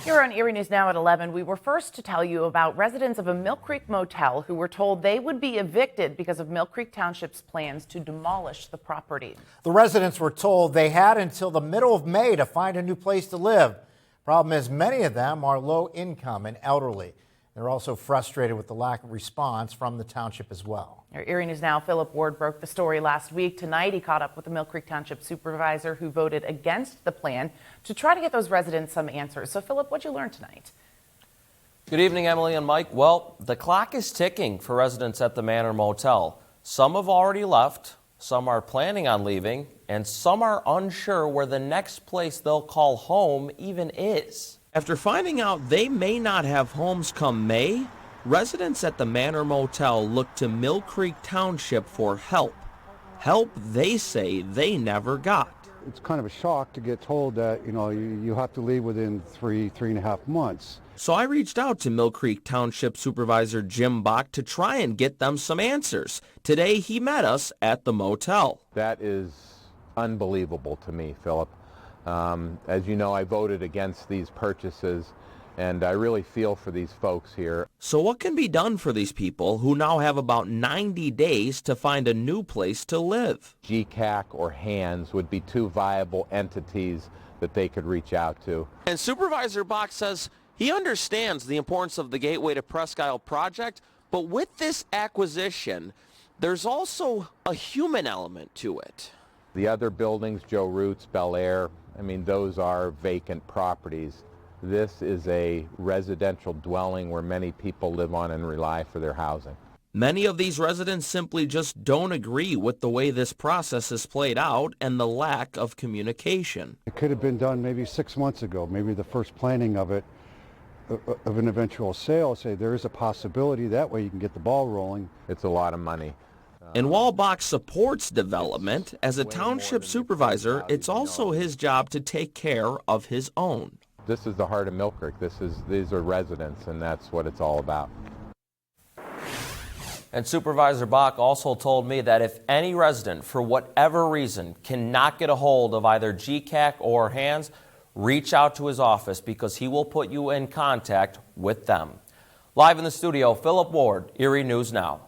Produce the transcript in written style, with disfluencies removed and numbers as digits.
Here on Erie News Now at 11, we were first to tell you about residents of a Millcreek Motel who were told they would be evicted because of Millcreek Township's plans to demolish the property. The residents were told they had until the middle of May to find a new place to live. Problem is, many of them are low income and elderly. They're also frustrated with the lack of response from the township as well. Our Erie News Now Philip Ward broke the story last week. Tonight, he caught up with the Millcreek Township Supervisor who voted against the plan to try to get those residents some answers. So, Philip, what'd you learn tonight? Good evening, Emily and Mike. Well, the clock is ticking for residents at the Manor Motel. Some have already left, some are planning on leaving, and some are unsure where the next place they'll call home even is. After finding out they may not have homes come May, residents at the Manor Motel look to Millcreek Township for help. Help they say they never got. It's kind of a shock to get told that, you have to leave within three and a half months. So I reached out to Millcreek Township Supervisor Jim Bach to try and get them some answers. Today he met us at the motel. That is unbelievable to me, Philip. As you know, I voted against these purchases, and I really feel for these folks here. So what can be done for these people who now have about 90 days to find a new place to live? GCAC or HANDS would be two viable entities that they could reach out to. And Supervisor Bach says he understands the importance of the Gateway to Presque Isle project, but with this acquisition, there's also a human element to it. The other buildings, Joe Roots, Bel Air, those are vacant properties. This is a residential dwelling where many people live on and rely for their housing. Many of these residents simply just don't agree with the way this process is played out and the lack of communication. It could have been done maybe 6 months ago, maybe the first planning of it, of an eventual sale. Say there is a possibility, that way you can get the ball rolling. It's a lot of money. And while Bach supports development, as a township supervisor, it's also his job to take care of his own. This is the heart of Millcreek. These are residents, and that's what it's all about. And Supervisor Bach also told me that if any resident, for whatever reason, cannot get a hold of either GCAC or HANDS, reach out to his office because he will put you in contact with them. Live in the studio, Philip Ward, Erie News Now.